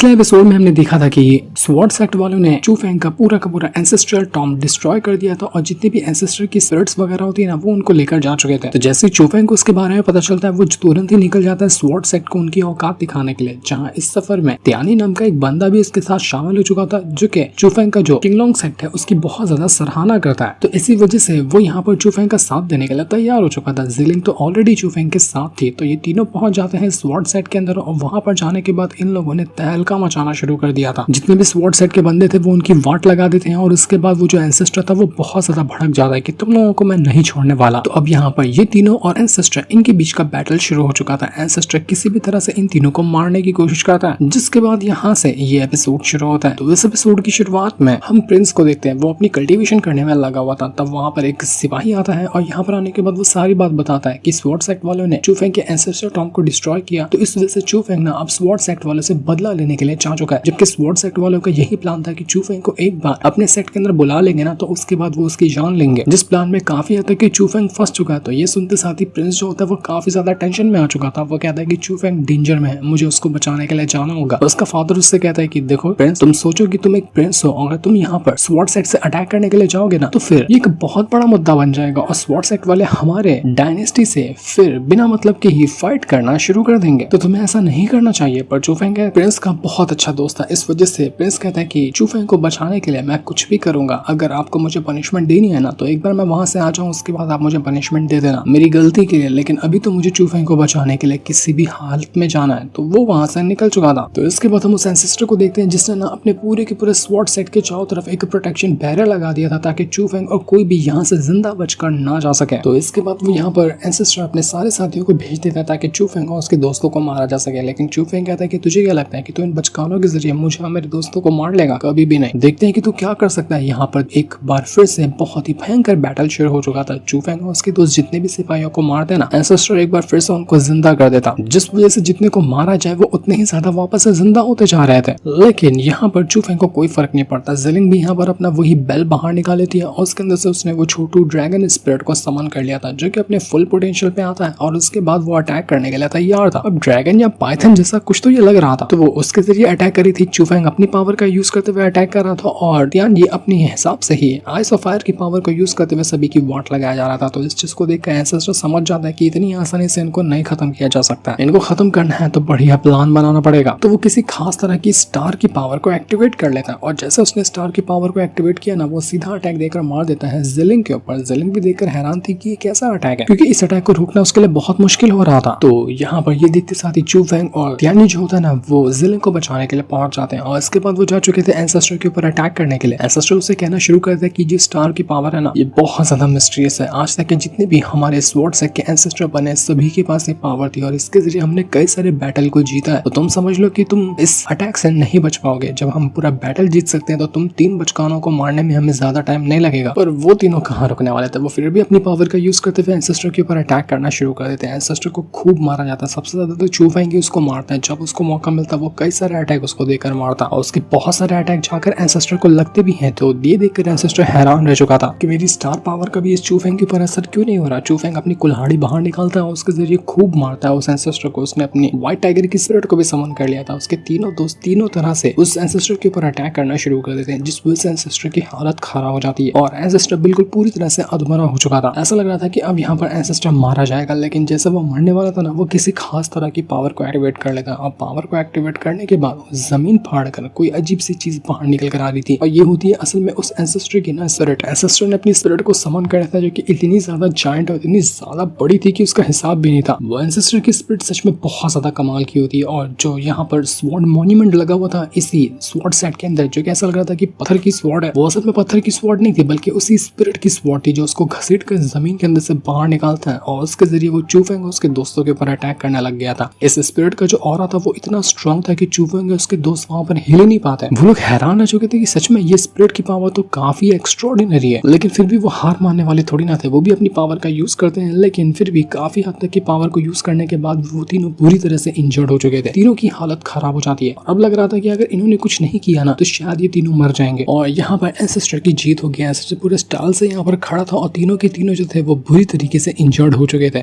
पिछले एपिसोड में हमने देखा था कि स्वॉर्ड सेक्ट वालों ने चू फेंग का पूरा एंसेस्ट्रल टॉम डिस्ट्रॉय कर दिया था और जितने भी एंसेस्टर की स्पिरिट्स वगैरह होती है ना वो उनको लेकर जा चुके थे। तो जैसे चू फेंग को उसके बारे में पता चलता है वो तुरंत ही निकल जाता है स्वॉर्ड सेक्ट को उनकी औकात दिखाने के लिए, जहाँ इस सफर में त्यानी नाम का एक बंदा भी इसके साथ शामिल हो चुका था जो कि चू फेंग का जो किंगलोंग सेक्ट है उसकी बहुत ज्यादा सराहना करता है। तो इसी वजह से वो यहाँ पर चू फेंग का साथ देने के लिए तैयार हो चुका था। जिलिंग तो ऑलरेडी चू फेंग के साथ थी। तो ये तीनों पहुंच जाते हैं स्वॉर्ड सेक्ट के अंदर और वहां पर जाने के बाद इन लोगों ने तहलका मचाना शुरू कर दिया था। जितने भी स्वॉर्ड सेट के बंदे थे वो उनकी वाट लगा देते हैं और उसके बाद वो जो एंसेस्टर था वो बहुत ज्यादा भड़क जाता है कि तुम लोगों को मैं नहीं छोड़ने वाला। तो अब यहाँ पर ये तीनों और एंसेस्टर इनके बीच का बैटल शुरू हो चुका था। एंसेस्टर किसी भी तरह से इन तीनों को मारने की कोशिश करता है, जिसके बाद यहाँ से ये एपिसोड शुरू होता है। तो इस एपिसोड की शुरुआत में हम प्रिंस को देखते हैं, वो अपनी कल्टीवेशन करने में लगा हुआ था। तब वहाँ पर एक सिपाही आता है और यहाँ पर आने के बाद वो सारी बात बताता है कि स्वॉर्ड सेक्ट वालों ने चू फेंग के एंसेस्टर टॉम को डिस्ट्रॉय किया, तो इस वजह से चू फेंग ना अब स्वॉर्ड सेक्ट वालों से बदला लेने के लिए चाह चुका है। जबकि स्वॉर्ड सेक्ट वालों का यही प्लान था कि चू फेंग को एक बार अपने सेक्ट के अंदर बुला लेंगे ना तो उसके बाद वो उसकी जान लेंगे, जिस प्लान में काफी हद तक कि चू फेंग फंस चुका है। तो ये सुनते साथ ही प्रिंस जो होता है वो काफी ज्यादा टेंशन में आ चुका था। वो कहता है कि चू फेंग डेंजर में है, मुझे उसको बचाने के लिए जाना होगा। तो उसका फादर उससे कहता है कि देखो प्रिंस, तुम सोचो कि तुम एक प्रिंस हो, अगर तुम यहाँ पर स्वॉर्ड सेक्ट से अटैक करने के लिए जाओगे ना तो फिर ये एक बहुत बड़ा मुद्दा बन जाएगा और स्वॉर्ड सेक्ट वाले हमारे डायनेस्टी से फिर बिना मतलब के ही फाइट करना शुरू कर देंगे। तो तुम्हें ऐसा नहीं करना चाहिए। पर चू फेंग प्रिंस का बहुत अच्छा दोस्त था, इस वजह से प्रिंस कहता है कि चू फेंग को बचाने के लिए मैं कुछ भी करूंगा। अगर आपको मुझे पनिशमेंट देनी है ना तो एक बार मैं वहां से आ जाऊं, उसके बाद आप मुझे पनिशमेंट दे देना मेरी गलती के लिए, लेकिन अभी तो मुझे चू फेंग को बचाने के लिए किसी भी हालत में जाना है। तो वो वहां से निकल चुका था। तो इसके बाद हम उस एंसेस्टर को देखते हैं जिसने ना अपने पूरे के पूरे स्वॉर्ड सेट के चारों तरफ एक प्रोटेक्शन बैरियर लगा दिया था ताकि चू फेंग और कोई भी यहाँ से जिंदा बचकर ना जा सके। तो इसके बाद वो यहाँ पर एंसेस्टर अपने सारे साथियों को भेज देता है ताकि चू फेंग और उसके दोस्तों को मारा जा सके। लेकिन चू फेंग कहता है कि तुझे क्या लगता है कि तू इन बचकानों के जरिए मुझे और मेरे दोस्तों को मार लेगा? कभी भी नहीं। देखते हैं कि तू क्या कर सकता है। यहाँ पर एक बार फिर से बहुत ही भयंकर बैटल शुरू हो चुका था। चू फेंग और उसके दोस्त जितने भी सिपाहियों को मारते ना, एंसेस्टर एक बार फिर से उनको जिंदा कर देता, जिस वजह से जितने को मारा जाए वो उतने ही ज्यादा वापस से जिंदा होते जा रहे थे। लेकिन यहाँ पर चू फेंग को कोई फर्क नहीं पड़ता। जिलिंग भी यहाँ पर अपना वही बेल बाहर निकाल लेती है और उसके अंदर से उसने वो छोटू ड्रैगन स्पिरिट को समन कर लिया था जो कि अपने फुल पोटेंशियल पे आता है और उसके बाद वो अटैक करने के लिए तैयार था। अब ड्रैगन या पाइथन जैसा कुछ तो ये लग रहा था, तो वो उसके जरिए अटैक करी थी। चू फेंग अपनी पावर का यूज करते हुए अटैक कर रहा था और ध्यान ये अपने हिसाब से ही आइस ऑफ फायर की पावर को यूज करते हुए सभी की वाट लगाया जा रहा था। तो इस चीज को देखकर एंसेस्टर समझ जाता है कि इतनी आसानी से इनको नहीं खत्म किया जा सकता है, इनको खत्म करना है तो बढ़िया प्लान बनाना पड़ेगा। तो वो किसी खास तरह की स्टार की पावर को एक्टिवेट कर लेता है और जैसे उसने स्टार की पावर को एक्टिवेट किया ना वो सीधा अटैक देकर मार देता है जिलिंग के ऊपर। जिलिंग भी देखकर हैरान थी कि ये कैसा अटैक है, क्योंकि इस अटैक को रोकना उसके लिए बहुत मुश्किल हो रहा था। तो यहाँ पर ये देखते साथ ही चू फेंग और त्यानी जो होता है ना वो जिलिंग को बचाने के लिए पहुंच जाते हैं और इसके बाद वो जा चुके थे एंसेस्टर के ऊपर अटैक करने के लिए। एंसेस्टर उसे कहना शुरू करते हैं कि जो स्टार की पावर है ना ये बहुत ज्यादा मिस्टीरियस है। आज तक के जितने भी हमारे स्वॉर्ड सेट के एंसेस्टर बने सभी के पास ये पावर थी और इसके जरिए हमने कई सारे बैटल को जीता है। तो तुम समझ लो कि तुम इस अटैक से नहीं बच पाओगे। जब हम पूरा बैटल जीत सकते हैं तो तुम 3 बचकानों को मारने में हमें ज्यादा टाइम नहीं लगेगा। पर वो तीनों कहाँ रुकने वाले थे, वो फिर भी अपनी पावर का यूज करते हुए एंसेस्टर के ऊपर अटैक करना शुरू कर देते हैं। एंसेस्टर को खूब मारा जाता है, सबसे ज्यादा तो चू फेंग उसको मारता है। जब उसको मौका मिलता है वो कई सारे अटैक उसको देकर मारता और उसके बहुत सारे अटैक जाकर एंसेस्टर को लगते भी हैं। तो ये देखकर एंसेस्टर हैरान रह चुका था कि मेरी स्टार पावर का भी इस चू फेंग के ऊपर असर क्यों नहीं हो रहा। चू फेंग अपनी कुल्हाड़ी बाहर निकालता है और उसके जरिए खूब मारता है उस एंसेस्टर को। उसने अपनी व्हाइट टाइगर की स्पिरिट को भी समन कर लिया था। उसके तीनों दोस्त तीनों तरह से उस एंसेस्टर के ऊपर अटैक करना शुरू कर देते हैं, जिस वजह से एंसेस्टर की हालत खराब हो जाती है और एंसेस्टर बिल्कुल पूरी तरह से अधमरा हो चुका था। ऐसा लग रहा था कि अब यहाँ पर एंसेस्टर मारा जाएगा, लेकिन जैसे वो मरने वाला था ना वो किसी खास तरह की पावर को एक्टिवेट कर लेता है और पावर को एक्टिवेट करने के बाद जमीन फाड़ कर कोई अजीब सी चीज बाहर निकल कर आ रही थी और ये होती है असल में उस एंसेस्टर की ना स्पिरिट। एंसेस्टर ने अपनी स्पिरिट को समन कर था जो कि इतनी ज्यादा जायंट और इतनी ज्यादा बड़ी थी कि उसका हिसाब भी नहीं था। वो एंसेस्टर की स्पिरिट सच में बहुत ज्यादा कमाल की होती है और जो यहाँ पर स्वॉर्ड मॉन्यूमेंट लगा हुआ था इसी स्वॉर्ड सेट के अंदर जो कि ऐसा लग रहा था कि पत्थर की स्वॉर्ड है, वो असल में पत्थर की स्वॉर्ड नहीं थी बल्कि उसी स्पिरिट की स्वॉर्ड थी जो उसको घसीट कर जमीन के अंदर से बाहर निकालता है और उसके जरिए वो चू फेंग उसके दोस्तों के ऊपर अटैक करने लग गया था। इस स्पिरिट का जो ऑरा था वो इतना स्ट्रांग था कि चू फेंग उसके दोस्त वहां पर हिल नहीं पाते। वो लोग हैरान रह चुके थे कि सच में ये स्पिरिट की पावर तो काफी एक्स्ट्राऑर्डिनरी है, लेकिन फिर भी वो हार मानने वाले थोड़ी ना थे। वो भी अपनी पावर का यूज करते हैं लेकिन फिर भी काफी हद तक की पावर को यूज करने के बाद वो तीनों पूरी तरह से इंजर्ड हो चुके थे। तीनों की हालत खराब हो जाती है और अब लग रहा था कि अगर इन्होंने कुछ नहीं किया ना तो शायद ये तीनों मर जाएंगे और यहाँ पर एंसेस्टर की जीत हो गया। एंसेस्टर पूरे स्टाइल से यहाँ पर खड़ा था और तीनों के तीनों जो थे वो बुरी तरीके से इंजर्ड हो चुके थे।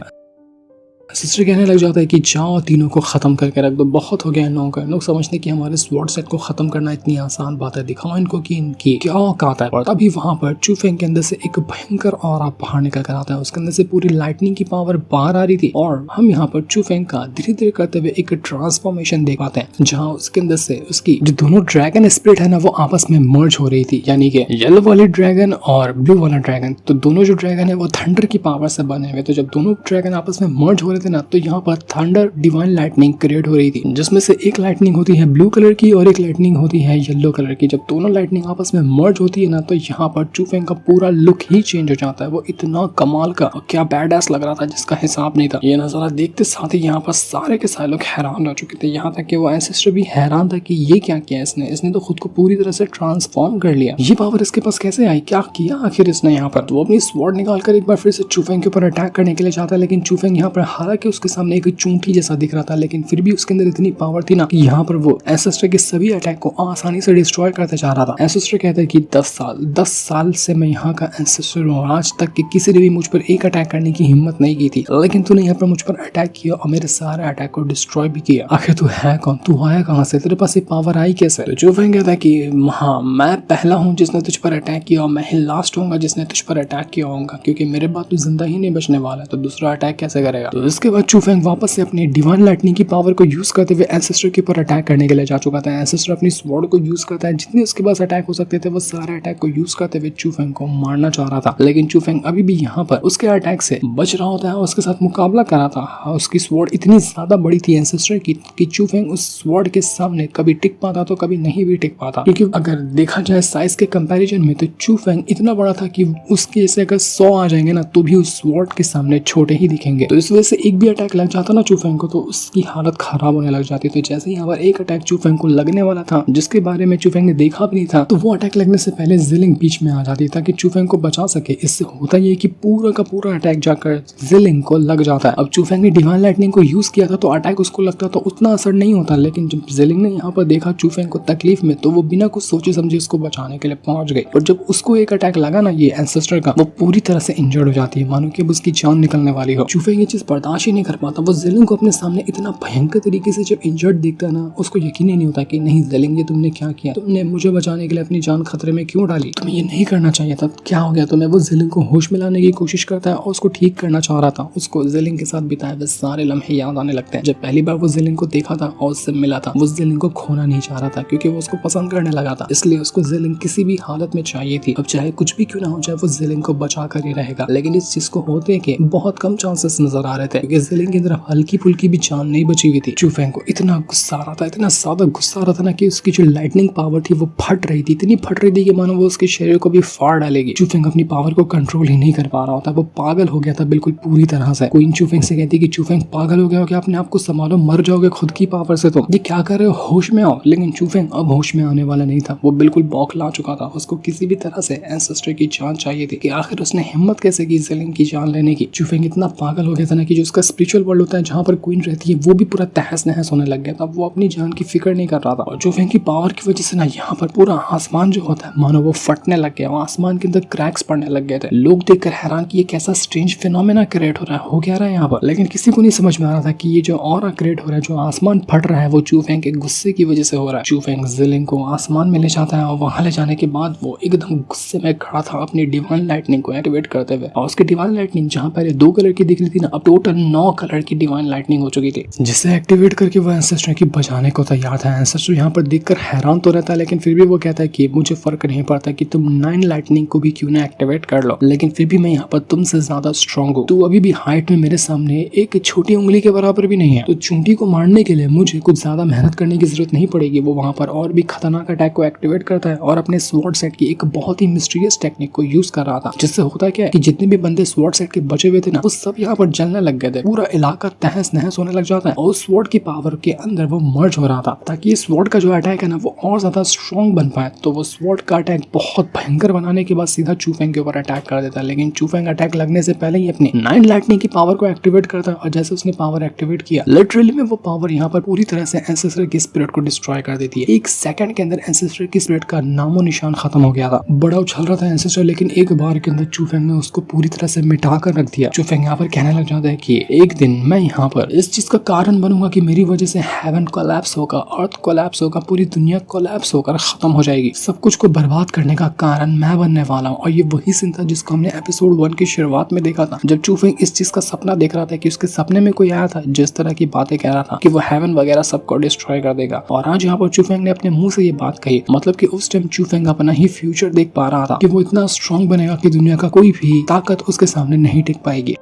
सिस्टर कहने लग जाता है कि जाओ तीनों को खत्म करके रख दो, बहुत हो गया इन लोगों का। लोग समझते कि हमारे स्वॉर्ड सेट को खत्म करना इतनी आसान बात है, दिखाओ इनको कि इनकी क्या औकात है। और तभी वहां पर चू फेंग के अंदर से एक भयंकर ऑरा बाहर निकल कर आता है, उसके अंदर से पूरी लाइटनिंग की पावर बाहर आ रही थी। और हम यहाँ पर चू फेंग का धीरे धीरे करते हुए एक ट्रांसफॉर्मेशन देख पाते हैं, जहाँ उसके अंदर से उसकी जो दोनों ड्रैगन स्पिरिट है ना वो आपस में मर्ज हो रही थी, यानी कि येलो वाली ड्रैगन और ब्लू वाला ड्रैगन। तो दोनों जो ड्रैगन है वो थंडर की पावर से बने हुए, तो जब दोनों ड्रैगन आपस में मर्ज हो रहे थे ना, तो यहाँ पर थंडर डिवाइन लाइटनिंग क्रिएट हो रही थी, जिसमें से एक लाइटनिंग होती है ब्लू कलर की और एक लाइटनिंग होती है येलो कलर की। जब दोनों लाइटनिंग आपस में मर्ज होती है ना, तो यहाँ पर चू फेंग का पूरा लुक ही चेंज हो जाता है। वो इतना कमाल का और क्या बैडएस लग रहा था जिसका हिसाब नहीं था। ये नजारा देखते साथ ही यहाँ पर सारे के सारे लोग हैरान हो चुके थे, यहाँ तक कि वो एंसेस्टर भी हैरान था कि ये क्या किया इसने तो खुद को पूरी तरह से ट्रांसफॉर्म कर लिया। ये पावर इसके पास कैसे आई, क्या किया आखिर इसने यहाँ पर। तो वो अपनी स्वॉर्ड निकालकर एक बार फिर से चू फेंग के ऊपर अटैक करने के लिए जाता है, लेकिन चू फेंग यहाँ पर हालांकि उसके सामने एक चूंटी जैसा दिख रहा था, लेकिन फिर भी उसके अंदर इतनी पावर थी ना कि यहाँ पर वो एंसेस्टर के सभी अटैक को आसानी से डिस्ट्रॉय करते जा रहा था। एंसेस्टर कहता है कि 10 साल से मैं यहाँ का एंसेस्टर हूँ, आज तक कि किसी ने भी मुझ पर एक अटैक करने की हिम्मत नहीं की थी, लेकिन तूने यहाँ पर मुझ पर अटैक किया और मेरे सारे अटैक को डिस्ट्रॉय भी किया। आखिर तू है कौन, तू आया कहाँ से, तेरे पास ये पावर आई कैसे। तो चू फेंग कहता है कि हाँ, मैं पहला हूँ जिसने तुझ पर अटैक किया और मैं ही लास्ट होऊंगा जिसने तुझ पर अटैक किया होगा, क्योंकि मेरे बाद तू जिंदा ही नहीं बचने वाला है, तो दूसरा अटैक कैसे करेगा। तो इसके बाद चू फेंग वापस से अपनी डिवाइन लाइटनिंग की पावर को यूज करते हुए एंसेस्टर के ऊपर अटैक करने के लिए जा चुका था। एंसेस्टर अपनी स्वॉर्ड को यूज करता है, जितने उसके पास अटैक हो सकते थे वो सारे अटैक को यूज करते हुए चू फेंग को मारना चाह रहा था, लेकिन चू फेंग अभी भी यहाँ पर उसके अटैक से बच रहा होता है, उसके साथ मुकाबला कर रहा था। उसकी स्वॉर्ड इतनी ज्यादा बड़ी थी एंसेस्टर की कि चू फेंग उस स्वॉर्ड के सामने कभी टिक पाता तो कभी नहीं भी टिक पाता, क्योंकि अगर देखा जाए साइज के कंपैरिजन में तो चू फेंग इतना बड़ा था कि उसके जैसे अगर 100 आ जाएंगे ना तो भी उस स्वॉर्ड के सामने छोटे ही दिखेंगे। तो इस वजह से एक भी अटैक लग जाता ना चू फेंग को तो उसकी हालत खराब होने लग जाती। तो जैसे ही यहाँ पर एक अटैक चू फेंग को लगने वाला था, जिसके बारे में चू फेंग ने देखा भी नहीं था, तो वो अटैक लगने से पहले जिलिंग बीच में आ जाती ताकि चू फेंग को बचा सके। इससे होता ये कि पूरा का पूरा अटैक जाकर जिलिंग को लग जाता है। अब चू फेंग ने डिवाइन लाइटनिंग को यूज किया था तो अटैक उसको लगता तो उतना असर नहीं होता, लेकिन जब जिलिंग ने यहाँ पर देखा चू फेंग को तकलीफ में, तो वो बिना कुछ सोचे समझे उसको बचाने के लिए पहुंच गई। और जब उसको एक अटैक लगा ना ये एंसेस्टर का, वो पूरी तरह से इंजर्ड हो जाती है, मानो कि अब उसकी जान निकलने वाली हो। चू फेंग ये चीज बर्दाश्त ही नहीं कर पाता। वो जिलिंग को अपने सामने इतना भयंकर तरीके से जब इंजर्ड देखता है ना, उसको यकीन ही नहीं होता कि नहीं जिलिंग ये तुमने क्या किया, तुमने मुझे बचाने के लिए अपनी जान खतरे में क्यों डाली, तुम्हें ये नहीं करना चाहिए था, क्या हो गया तुम्हें। वो जिलिंग को होश में लाने की कोशिश करता है और उसको ठीक करना चाह रहा था। उसको जिलिंग के साथ बिताए हुए सारे लम्हे याद आने लगते हैं। जब पहली बार वो जिलिंग को देखा था और उससे मिला था, वो जिलिंग को खोना नहीं चाह रहा था क्योंकि वो उसको पसंद करने लगा था, इसलिए उसको जिलिंग किसी भी हालत में चाहिए थी। अब चाहे कुछ भी क्यों ना हो जाए वो जिलिंग को बचा कर ही रहेगा। लेकिन इस चीज को होते के बहुत कम चांसेस नजर आ रहे थे क्योंकि जिलिंग की तरफ हल्की फुल्की भी जान नहीं बची हुई थी। चू फेंग को इतना गुस्सा आ रहा था, इतना ज्यादा गुस्सा आ रहा था ना कि उसकी जो लाइटनिंग पावर थी वो फट रही थी, इतनी फट रही थी कि मानो वो उसके शरीर को भी फाड़ डालेगी। चू फेंग अपनी पावर को कंट्रोल ही नहीं कर पा रहा होता, वो पागल हो गया था बिल्कुल पूरी तरह से। कोई चू फेंग से कहती कि चू फेंग पागल हो गया हो, क्या अपने आप को संभालो, मर जाओगे खुद की पावर से, तो ये क्या कर रहे हो, होश में आओ। लेकिन चू फेंग अब होश में आने वाला नहीं था, वो बिल्कुल बौखला चुका था। उसको किसी भी तरह से एंसेस्टर की जान चाहिए थी कि आखिर उसने हिम्मत कैसे की जिलिंग की जान लेने की। चू फेंग इतना पागल हो गया था ना कि जो उसका स्पिरिचुअल वर्ल्ड होता है जहाँ पर क्वीन रहती है वो भी पूरा तहस नहस होने लग गया था। वो अपनी जान की फिक्र नहीं कर रहा था और चू फेंग की पावर की वजह से ना यहाँ पर पूरा आसमान जो होता है मानो वो फटने लग गया, आसमान के अंदर क्रैक्स पड़ने लग गए थे। लोग देखकर हैरान कि ये कैसा स्ट्रेंज फिनोमेना क्रिएट हो रहा है, हो क्या रहा है यहाँ पर। लेकिन किसी को नहीं समझ में आ रहा था कि ये जो ऑरा क्रिएट हो रहा है, जो आसमान फट रहा है, वो चू फेंग के गुस्से की वजह से हो रहा है। चू फेंग जिलिंग को आसमान में ले जाता है और वहां ले जाने के बाद वो एकदम गुस्से में खड़ा था अपनी डिवाइन लाइटनिंग को एक्टिवेट करते हुए। और उसकी डिवाइन लाइटनिंग जहाँ पहले 2 कलर की दिख रही थी ना, अब टोटल 9 कलर की डिवाइन लाइटनिंग हो चुकी थी, जिसे एक्टिवेट करके वो एंसेस्टर की बचाने को तैयार था। एंसेस्टर यहाँ पर देखकर हैरान तो रहता है, लेकिन फिर भी वो कहता है कि मुझे फर्क नहीं पड़ता कि तुम 9 लाइटनिंग को भी क्यों ना एक्टिवेट कर लो, लेकिन फिर भी मैं यहाँ पर तुमसे ज्यादा स्ट्रॉन्ग हूँ। तू अभी भी हाइट में मेरे सामने एक छोटी उंगली के बराबर भी नहीं है, तो चूंटी को मारने के लिए मुझे कुछ ज्यादा मेहनत करने की जरूरत नहीं पड़ेगी। वो वहां पर और भी खतरनाक अटैक को एक्टिवेट करता है और अपने स्वॉर्ड सेट की एक बहुत ही मिस्टीरियस टेक्निक को यूज कर रहा था, जिससे होता क्या है कि जितने भी बंदे स्वॉर्ड सेट के बचे हुए थे ना, वो सब यहाँ पर जलने लग गए थे, पूरा इलाका तहस नहस होने लग जाता है और स्वॉर्ड की पावर के अंदर वो मर्ज हो रहा था ताकि ये स्वॉर्ड का जो अटैक है ना वो और ज्यादा स्ट्रॉन्ग बन पाए। तो वो स्वॉर्ड का अटैक बहुत भयंकर बनाने के बाद सीधा चू फेंग के ऊपर अटैक कर देता है, लेकिन चू फेंग अटैक लगने से पहले ही अपनी 9 लाइटनिंग की पावर को एक्टिवेट करता है और जैसे उसने पावर एक्टिवेट किया, लिटरली में वो पावर यहाँ पर पूरी तरह से एंसेस्टर की स्पिरिट को डिस्ट्रॉय कर देती है। 1 सेकंड के अंदर एंसेस्टर की स्पिरिट का नामो निशान खत्म हो गया था। बड़ा उछल रहा था एंसेस्टर, लेकिन एक बार के अंदर चू फेंग ने उसको पूरी तरह से मिटा कर रख दिया। चू फेंग यहाँ पर कहने लग जाता है कि कि एक दिन मैं यहाँ पर इस चीज का कारण बनूंगा कि मेरी वजह से हेवन कोलैप्स होगा, अर्थ कोलैप्स होगा, पूरी दुनिया कोलैप्स होकर खत्म हो जाएगी, सब कुछ को बर्बाद करने का कारण मैं बनने वाला हूँ। और ये वही सीन था जिसको हमने एपिसोड 1 की शुरुआत में देखा था, जब चूफेंग इस चीज का सपना देख रहा था कि उसके सपने में कोई आया था जिस तरह की बातें कह रहा था कि वो हेवन वगैरह सबको डिस्ट्रॉय कर देगा। और आज यहाँ पर चूफेंग ने अपने मुंह से ये बात कही, मतलब कि उस टाइम चूफेंग अपना ही फ्यूचर देख पा रहा था कि वो इतना स्ट्रांग बनेगा कि दुनिया का कोई भी ताकत उसके सामने नहीं टिक पाएगी।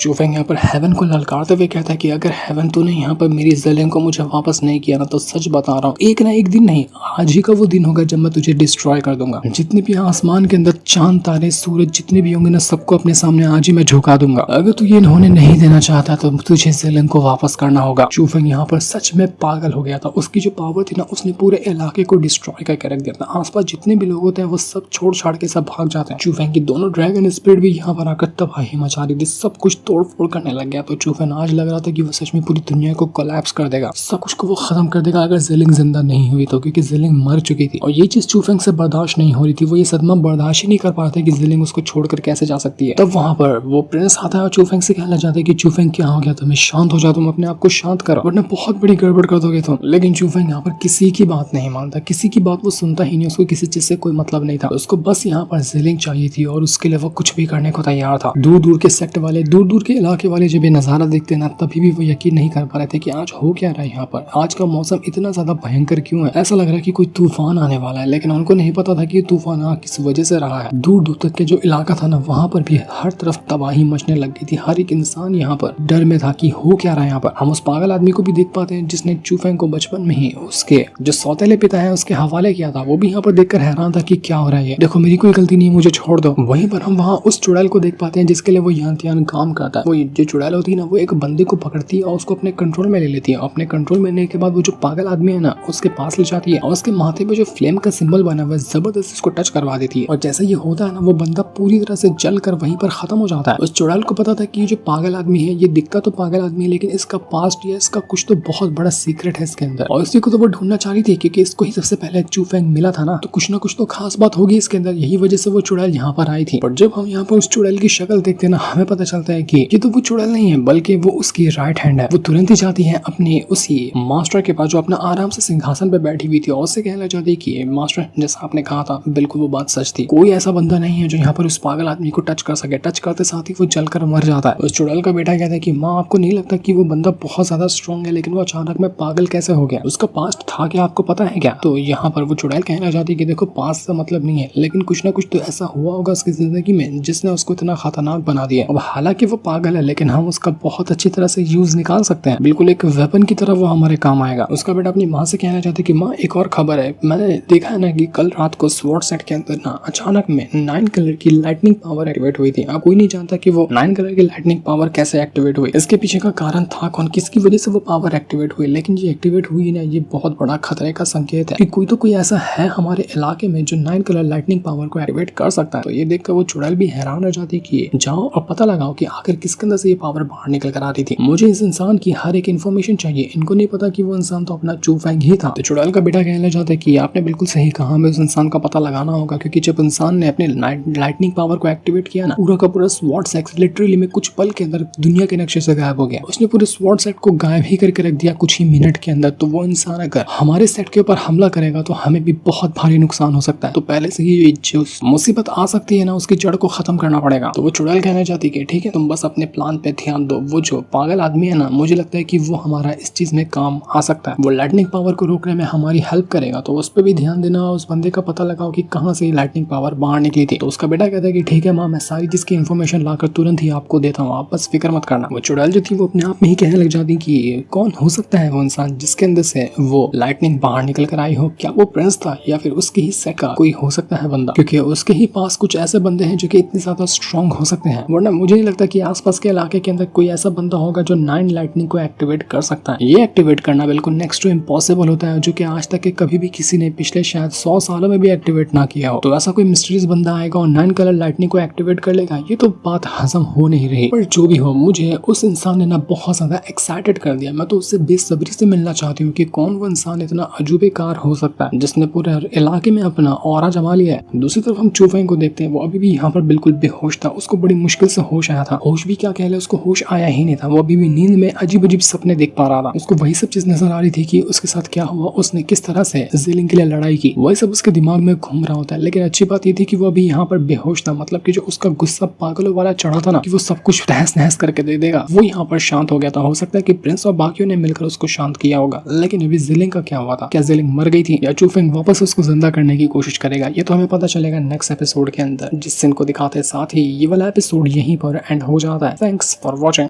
चूफेंग यहाँ पर हेवन को ललकारते हुए कहता है कि अगर हेवन तूने यहाँ पर मेरी ज़ेलिंग को मुझे वापस नहीं किया ना तो सच बता रहा हूँ एक ना एक दिन नहीं, आज ही का वो दिन होगा जब मैं तुझे डिस्ट्रॉय कर दूंगा। जितने भी आसमान के अंदर चांद तारे सूरज जितने भी होंगे ना सबको अपने सामने आज ही मैं झुका दूंगा। अगर तू ये होने नहीं देना चाहता तो तुझे ज़ेलिंग को वापस करना होगा। चूफेंग यहाँ पर सच में पागल हो गया था। उसकी जो पावर थी ना उसने पूरे इलाके को डिस्ट्रॉय करके रख दिया था। आसपास जितने भी लोग होते हैं वो सब छोड़ छाड़ के सब भाग जाते हैं। चूफेंग की दोनों ड्रैगन स्पिरिट भी यहाँ पर आकर तबाही मचा रही थी, सब कुछ तोड़ फोड़ करने लग गया। तो चूफेंग आज लग रहा था कि वो सच में पूरी दुनिया को कोलैप्स कर देगा, सब कुछ को वो खत्म कर देगा अगर ज़ेलिंग जिंदा नहीं हुई तो, क्योंकि ज़ेलिंग मर चुकी थी। और ये चीज चूफेंग से बर्दाश्त नहीं हो रही थी, वो ये सदमा बर्दाश्त ही नहीं कर पा रहा था कि ज़ेलिंग उसको छोड़कर कैसे जा सकती है। तब वहां पर वो प्रिंस आता है और चूफेंग से कहना चाहता है कि चूफेंग क्या हो गया, तुम्हें शांत हो जाओ, तुम अपने आप को शांत करो वरना बहुत बड़ी गड़बड़ कर दोगे तुम। लेकिन चूफेंग यहाँ पर किसी की बात नहीं मानता, किसी की बात वो सुनता ही नहीं, उसको किसी चीज से कोई मतलब नहीं था, उसको बस यहाँ पर ज़ेलिंग चाहिए थी और उसके लिए वो कुछ भी करने को तैयार था। दूर दूर के सेक्टर वाले, दूर दूर के इलाके वाले जब ये नजारा देखते ना तभी भी वो यकीन नहीं कर पा रहे थे कि आज हो क्या रहा है यहाँ पर, आज का मौसम इतना ज्यादा भयंकर क्यों है, ऐसा लग रहा है कि कोई तूफान आने वाला है। लेकिन उनको नहीं पता था कि तूफान किस वजह से रहा है। दूर दूर तक के जो इलाका था ना वहाँ पर भी हर तरफ तबाही मचने लग गई थी। हर एक इंसान यहाँ पर डर में था कि हो क्या रहा है यहाँ पर। हम उस पागल आदमी को भी देख पाते हैं जिसने चूफेंग को बचपन में ही उसके जो सौतेले पिता है उसके हवाले किया था, वो भी यहाँ पर देखकर हैरान था कि क्या हो रहा है, देखो मेरी कोई गलती नहीं, मुझे छोड़ दो। वहीं पर हम वहाँ उस चुड़ैल को देख पाते हैं जिसके लिए वो यहाँ त्यान काम करता है। वो जो चुड़ैल होती है ना वो एक बंदे को पकड़ती है और उसको अपने कंट्रोल में ले लेती है। अपने कंट्रोल में लेने के बाद वो जो पागल आदमी है ना उसके पास ले जाती है और उसके माथे पे जो फ्लेम का सिंबल बना हुआ है जबरदस्त उसको टच करवा देती है। और जैसे ये होता है ना वो बंदा पूरी तरह से जल कर वहीं पर खत्म हो जाता है। उस चुड़ैल को पता था कि ये जो पागल आदमी है ये दिखता तो पागल आदमी है लेकिन इसका पास्ट या इसका कुछ तो बहुत बड़ा सीक्रेट है इसके अंदर, और इसी को तो वो ढूंढना चाह रही थी क्योंकि इसको ही सबसे पहले चूफेंग मिला था ना, तो कुछ ना कुछ तो खास बात होगी इसके अंदर, यही वजह से वो चुड़ैल यहाँ पर आई थी। पर जब हम यहाँ पर उस चुड़ैल की शक्ल देखते हैं ना हमें पता चलता है कि ये तो वो चुड़ैल नहीं है बल्कि वो उसकी राइट हैंड है। वो तुरंत ही जाती है अपने उसी मास्टर के पास जो अपना आराम से सिंहासन पे बैठी हुई थी और उससे कहना चाहती है कि मास्टर जैसा आपने कहा था बिल्कुल वो बात सच थी, कोई ऐसा बंदा नहीं है जो यहाँ पर उस पागल आदमी को टच कर सके। टच करते साथ ही वो जलकर मर जाता है। उस चुड़ैल का बेटा कहता है कि माँ आपको नहीं लगता कि वो बंदा बहुत ज्यादा स्ट्रॉन्ग है लेकिन वो अचानक में पागल कैसे हो गया, उसका पास्ट था क्या आपको पता है क्या। तो यहाँ पर वो चुड़ैल कहना चाहती है कि देखो पास्ट का मतलब नहीं है लेकिन कुछ ना कुछ तो ऐसा हुआ होगा उसकी जिंदगी में जिसने उसको इतना खतरनाक बना दिया। अब हालांकि वो पागल है लेकिन हम उसका बहुत अच्छी तरह से यूज निकाल सकते हैं, बिल्कुल एक वेपन की तरह वो हमारे काम आएगा। उसका बेटा अपनी माँ से कहना चाहता है कि माँ एक और खबर है, मैंने देखा है ना कि कल रात को स्वॉर्ड सेट के अंदर ना अचानक में 9 कलर की लाइटनिंग पावर एक्टिवेट हुई थी। अब कोई नहीं जानता कि वो 9 कलर की लाइटनिंग पावर कैसे एक्टिवेट हुई, इसके पीछे का कारण था कौन, किसकी वजह से वो पावर एक्टिवेट हुई। लेकिन ये एक्टिवेट हुई ना ये बहुत बड़ा खतरे का संकेत है कि कोई तो कोई ऐसा है हमारे इलाके में जो 9 कलर लाइटनिंग पावर को एक्टिवेट कर सकता है। तो ये देखकर वो चुड़ैल भी हैरान हो जाती है कि जाओ और पता लगाओ कि आखिर किसके अंदर से ये पावर बाहर निकल कर आ रही थी, मुझे इस इंसान की हर एक इन्फॉर्मेशन चाहिए। इनको नहीं पता कि वो इंसान तो अपना चूफेंग ही था। तो चुड़ैल का बेटा कहना चाहता है कि आपने बिल्कुल सही कहा, हमें उस इंसान का पता लगाना होगा क्योंकि जब इंसान ने अपने लाइटनिंग पावर को एक्टिवेट किया ना पूरा का पूरा स्वॉर्ड सेट लिटरली में कुछ पल के अंदर दुनिया के नक्शे से गायब हो गया। उसने पूरे स्वॉर्ड सेट को गायब ही करके रख दिया कुछ ही मिनट के अंदर। तो वो इंसान अगर हमारे सेट के ऊपर हमला करेगा तो हमें भी बहुत भारी नुकसान हो सकता है। तो पहले से ही जो मुसीबत आ सकती है ना उसकी जड़ को खत्म करना पड़ेगा। तो वो चुड़ैल कहना चाहती है ठीक है तुम बस अपने प्लान पे ध्यान दो, वो जो पागल आदमी है ना मुझे लगता है कि वो हमारा इस चीज में काम आ सकता है, वो लाइटनिंग पावर को रोकने में हमारी हेल्प करेगा। तो उस पर भी ध्यान देना, उस बंदे का पता लगाओ कि कहाँ से लाइटनिंग पावर बाहर निकली थी। तो उसका बेटा कहता है कि ठीक है माँ मैं सारी चीज की इन्फॉर्मेशन लाकर तुरंत ही आपको देता हूँ, आप बस फिक्र मत करना। वो चुड़ैल जो थी वो अपने आप में ही कहने लग जाती कि कौन हो सकता है वो इंसान जिसके अंदर से वो लाइटनिंग बाहर निकल कर आई हो, क्या वो प्रिंस था या फिर उसके ही सेट का कोई हो सकता है बंदा, क्योंकि उसके ही पास कुछ ऐसे बंदे हैं जो कि इतने ज्यादा स्ट्रॉन्ग हो सकते हैं। वरना मुझे नहीं लगता कि आसपास के इलाके के अंदर कोई ऐसा बंदा होगा जो 9 लाइटनिंग को एक्टिवेट कर सकता है। ये एक्टिवेट करना बिल्कुल नेक्स्ट टू इम्पॉसिबल होता है जो कि आज तक के कभी भी किसी ने पिछले शायद 100 सालों में भी एक्टिवेट ना किया हो। तो ऐसा कोई मिस्टीरियस बंदा आएगा और 9 कलर लाइटनिंग को एक्टिवेट कर लेगा, ये तो बात हजम हो नहीं रही। पर जो भी हो मुझे उस इंसान ने ना बहुत ज्यादा एक्साइटेड कर दिया। मैं तो उससे बेसब्री से मिलना चाहती हूँ कि कौन वो इंसान इतना अजूबेकार हो सकता है जिसने पूरे इलाके में अपना ऑरा जमा लिया है। दूसरी तरफ हम चूफेंग को देखते हैं, वो अभी भी यहाँ पर बिल्कुल बेहोश था, उसको बड़ी मुश्किल से होश आया था। होश भी क्या कह ले, उसको होश आया ही नहीं था। वो अभी भी नींद में अजीब अजीब सपने देख पा रहा था। उसको वही सब चीज नजर आ रही थी कि उसके साथ क्या हुआ, उसने किस तरह से ज़ेलिंग के लिए लड़ाई की, वही सब उसके दिमाग में घूम रहा होता है। लेकिन अच्छी बात ये थी कि वो अभी यहाँ पर बेहोश था, मतलब कि जो उसका गुस्सा पागलों वाला चढ़ा था ना कि वो सब कुछ तहस नहस करके दे देगा, वो यहाँ पर शांत हो गया था। हो सकता है कि प्रिंस और बाकियों ने मिलकर उसको शांत किया होगा। लेकिन अभी ज़ेलिंग का क्या हुआ था? क्या ज़ेलिंग मर गई थी या चूफेंग वापस उसको जिंदा करने की कोशिश करेगा? ये तो हमें पता चलेगा नेक्स्ट एपिसोड के अंदर, जिस सीन को दिखाते साथ ही ये वाला एपिसोड यहीं पर एंड हो जाता है। Thanks for watching.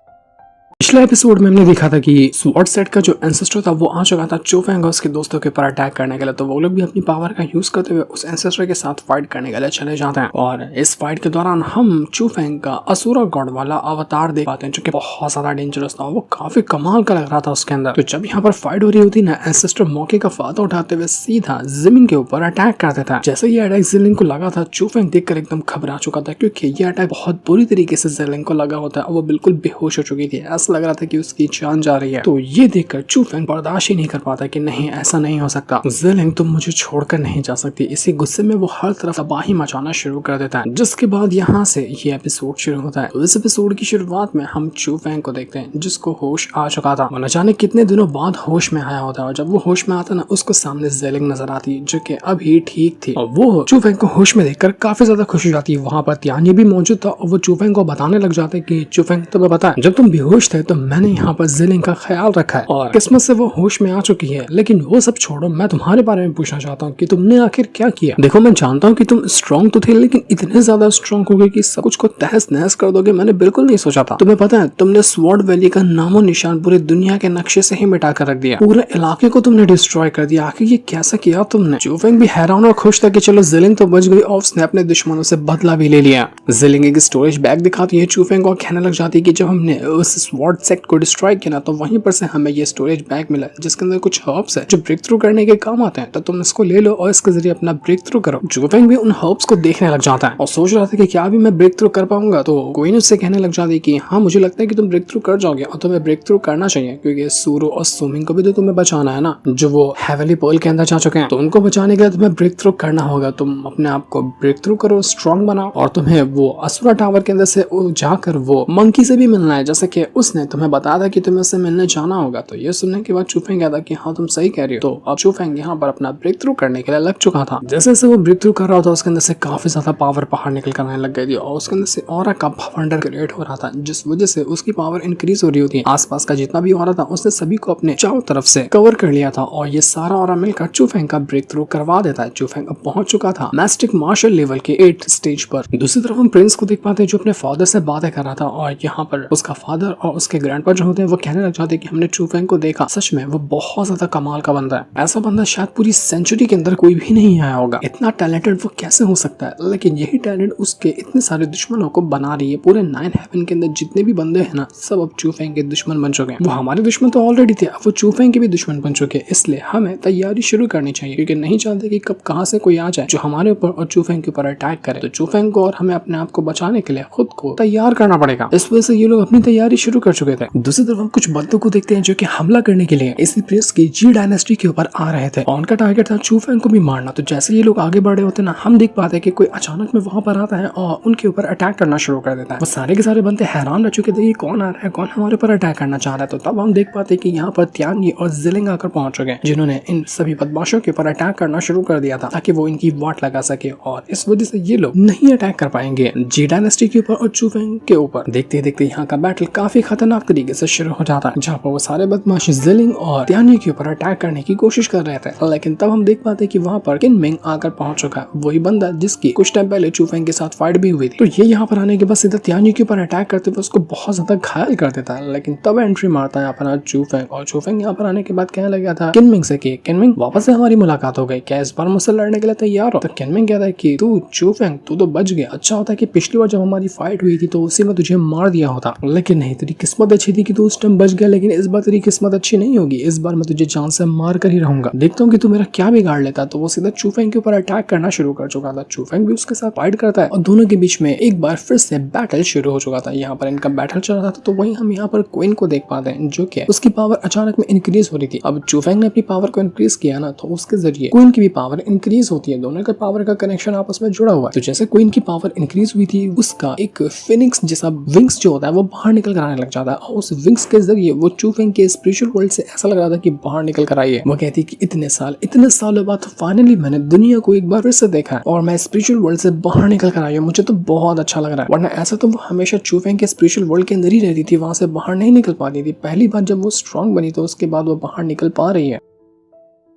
पिछले एपिसोड में हमने देखा था कि स्वॉर्ड सेट का जो एंसेस्टर था वो आ चुका था चूफेंग और उसके दोस्तों के ऊपर अटैक करने के लिए। तो वो लोग भी अपनी पावर का यूज करते हुए उस एंसेस्टर के साथ फाइट करने के लिए चले जाते हैं। और इस फाइट के दौरान हम चूफेंग का असुरा गॉड वाला अवतार देख पाते हैं, जो कि बहुत ज्यादा डेंजरस था। वो काफी कमाल का लग रहा था उसके अंदर। तो जब यहाँ पर फाइट हो रही होती ना, एंसेस्टर मौके का फायदा उठाते हुए सीधा ज़मीन के ऊपर अटैक करते थे। जैसे ये अटैक ज़ेलिंग को लगा था, चूफेंग देखकर एकदम घबरा चुका था, क्योंकि ये अटैक बहुत बुरी तरीके से ज़ेलिंग को लगा होता है। वो बिल्कुल बेहोश हो चुकी थी, ऐसा लग रहा था कि उसकी जान जा रही है। तो ये देखकर चूफेंग बर्दाश्त ही नहीं कर पाता कि नहीं, ऐसा नहीं हो सकता, ज़ेलिंग तुम मुझे छोड़कर नहीं जा सकती। इसी गुस्से में वो हर तरफ तबाही मचाना शुरू कर देता है। जिसके बाद यहाँ से ये एपिसोड शुरू होता है। तो इस एपिसोड की शुरुआत में हम चूफेंग को देखते हैं, जिसको होश आ चुका था। वो न जाने कितने दिनों बाद होश में आया होता है। और जब वो होश में आता ना, उसको सामने ज़ेलिंग नजर आती है, जो कि अभी ठीक थी। और वो चूफेंग को होश में देखकर काफी ज्यादा खुश हो जाती है। वहाँ पर त्यानी भी मौजूद था और वो चूफेंग को बताने लग जाते कि चूफेंग तुम्हें पता है, जब तुम बेहोश थे तो मैंने यहाँ पर ज़ेलिंग का ख्याल रखा है और किस्मत से वो होश में आ चुकी है। लेकिन वो सब छोड़ो, मैं तुम्हारे बारे में पूछना चाहता हूँ कि तुमने आखिर क्या किया। देखो, मैं जानता हूँ कि तुम स्ट्रॉन्ग तो थे, लेकिन इतने ज्यादा स्ट्रॉन्ग हो गए कि सब कुछ को तहस नहस कर दोगे, मैंने बिल्कुल नहीं सोचा था। तुम्हें पता है, तुमने स्वॉर्ड वैली का नामो निशान पूरी दुनिया के नक्शे से ही मिटा कर रख दिया। पूरे इलाके को तुमने डिस्ट्रॉय कर दिया। आखिर ये कैसा किया तुमने? चूफेंग भी हैरान और खुश था कि चलो ज़ेलिंग तो बच गई और उसने अपने दुश्मनों से बदला भी ले लिया। ज़ेलिंग एक स्टोरेज बैग दिखाती है चूफेंग और कहने लग जाती है कि जब हमने उस स्वॉर्ड सेक्ट को डिस्ट्रॉय किया तो वहीं पर से हमें ये स्टोरेज बैग मिला, जिसके अंदर कुछ हर्ब्स है जो ब्रेक थ्रू करने के काम आते हैं। तो तुम इसको ले लो और इसके जरिए अपना ब्रेक थ्रू करो। चूफेंग भी उन हर्ब्स को देखने लग जाता है और सोच रहा था कि क्या भी मैं ब्रेक थ्रू कर पाऊंगा। तो क्वीन उससे कहने लग जाती है कि हाँ, मुझे लगता है कि तुम ब्रेक थ्रू कर जाओगे और तुम्हें ब्रेक थ्रू करना चाहिए, क्योंकि सूरो और सुमिंग को भी तो तुम्हें बचाना है ना, जो वो हेवली पर्ल के अंदर जा चुके हैं। तो उनको बचाने के लिए तुम्हें ब्रेक थ्रू करना होगा। तुम अपने आप को ब्रेक थ्रू करो, स्ट्रॉन्ग बनाओ और तुम्हें वो असुरा टावर के अंदर से जाकर वो मंकी से भी मिलना है, जैसे कि उसने तुम्हें बताया था कि तुम्हें उससे मिलने जाना होगा। तो ये सुनने के बाद चूफेंग कहता कि हाँ, तुम सही कह रही हो। तो अब चूफेंग यहाँ पर अपना ब्रेक थ्रू करने के लिए लग चुका था। जैसे जैसे वो ब्रेक थ्रू कर रहा था, उसके अंदर से काफी ज्यादा पावर बाहर निकल कर आने लग गई थी और उसके अंदर से ऑरा का भवंडर क्रिएट हो रहा था, जिस वजह से उसकी पावर इंक्रीज हो रही होती है। आसपास का जितना भी ऑरा था उसने सभी को अपने चारों तरफ से कवर कर लिया था और ये सारा ऑरा मिलकर चूफेंग का ब्रेक थ्रू करवा देता है। चूफेंग अब पहुंच चुका था मैस्टिक मार्शल लेवल के 8 स्टेज पर। दूसरी तरफ हम प्रिंस को देख पाते हैं, जो अपने फादर से बातें कर रहा था और यहाँ पर उसका फादर और उसके ग्रैंडपा जो होते हैं वो कहने लग जाते हैं कि हमने चूफेंग को देखा, सच में वो बहुत ज्यादा कमाल का बंदा है। ऐसा बंदा शायद पूरी सेंचुरी के अंदर कोई भी नहीं आया होगा। इतना टैलेंटेड वो कैसे हो सकता है? लेकिन यही टैलेंट उसके इतने सारे दुश्मनों को बना रही है। पूरे 9 हेवन के अंदर जितने भी बंदे हैं ना, सब अब चूफेंग के दुश्मन बन चुके हैं। वो हमारे दुश्मन तो ऑलरेडी थे, अब वो चूफेंग के भी दुश्मन बन चुके हैं। इसलिए हमें तैयारी शुरू करनी चाहिए, क्योंकि नहीं चाहते कि कब कहां से कोई आ जाए जो हमारे ऊपर और चूफेंग के ऊपर अटैक करे। तो चूफेंग को और हमें अपने आप को बचाने के लिए खुद को तैयार करना पड़ेगा। इस वजह से ये लोग अपनी तैयारी शुरू कर चुके थे। दूसरी तरफ हम कुछ बंदों को देखते हैं जो कि हमला करने के लिए इसी प्रेस की जी डायनेस्टी के ऊपर आ रहे थे और उनका टारगेट था चूफेंग को भी मारना। तो जैसे ये लोग आगे बढ़ रहे होते ना, हम देख पाते हैं कि कोई अचानक में वहां पर आता है और उनके ऊपर अटैक करना शुरू कर देता है। वो सारे के सारे बंदे हैरान रह चुके थे, ये कौन आ रहा है, कौन हमारे ऊपर अटैक करना चाह रहा है। तो तब हम देख पाते कि यहाँ पर त्यानी और ज़ेलिंग आकर पहुंच चुके हैं, जिन्होंने इन सभी बदमाशों के ऊपर अटैक करना शुरू कर दिया था ताकि वो इनकी वाट लगा सके और इस वजह से ये लोग नहीं अटैक कर पाएंगे जी डायनेस्टी के ऊपर और चूफेंग के ऊपर। देखते देखते यहाँ का बैटल काफी खतरनाक तरीके से शुरू हो जाता है, जहाँ पर वो सारे बदमाश ज़ेलिंग और त्यानी के ऊपर अटैक करने की कोशिश कर रहे थे। लेकिन तब हम देख पाते कि वहाँ पर किनमिंग आकर पहुंच चुका है, वही बंदा जिसकी कुछ टाइम पहले चूफेंग के साथ फाइट भी हुई थी। तो ये यहाँ पर आने के बाद सीधा त्यानी के ऊपर अटैक करते हुए उसको बहुत ज्यादा घायल कर देता है। लेकिन तब एंट्री मारता है अपना चूफेंग और चूफेंग यहाँ पर आने के बाद कहने लगा था किनमिंग से कि किनमिंग, वापस से हमारी मुलाकात हो गई, क्या इस बार मुझसे लड़ने के लिए तैयार हो? तो किनमिंग कहता है कि तू चूफेंग, तू तो बच गया। अच्छा होता है कि पिछली बार जब हमारी फाइट हुई थी तो उसी में तुझे मार दिया होता, लेकिन नहीं, तेरी किस्मत किस्मत अच्छी थी कि तू उस टाइम बच गया, लेकिन इस बार तेरी किस्मत अच्छी नहीं होगी, इस बार मैं तुझे जान से मार कर ही रहूंगा, देखता हूँ कि तू मेरा क्या बिगाड़ लेता। तो वो सीधा चूफेंग के ऊपर अटैक करना शुरू कर चुका था। चूफेंग भी उसके साथ फाइट करता है और दोनों के बीच में एक बार फिर से बैटल शुरू हो चुका था। यहाँ पर इनका बैटल चल रहा था, तो वहीं हम यहाँ पर क्वीन को देख पाते हैं जो कि उसकी पावर अचानक में इंक्रीज हो रही थी। अब चूफेंग ने अपनी पावर को इंक्रीज किया ना, तो उसके जरिए क्वीन की भी पावर इंक्रीज होती है, दोनों के पावर का कनेक्शन आपस में जुड़ा हुआ है। तो जैसे क्वीन की पावर इंक्रीज हुई थी, उसका एक फिनिक्स जैसा विंग्स जो होता है वो बाहर निकल कर आने लग जाता है, और उस विंग्स के जरिए वो चूफेंग के स्पिरिचुअल वर्ल्ड से ऐसा लग रहा था कि बाहर निकल कर आई है। वो कहती है कि इतने सालों बाद फाइनली मैंने दुनिया को एक बार फिर से देखा है और मैं स्पिरिचुअल वर्ल्ड से बाहर निकल कर आई हूँ, मुझे तो बहुत अच्छा लग रहा है। वरना ऐसा तो वो हमेशा चूफेंग के स्पिरिचुअल वर्ल्ड के अंदर ही रहती थी, वहां से बाहर नहीं निकल पाती थी। पहली बार जब वो स्ट्रांग बनी तो उसके बाद वो बाहर निकल पा रही है।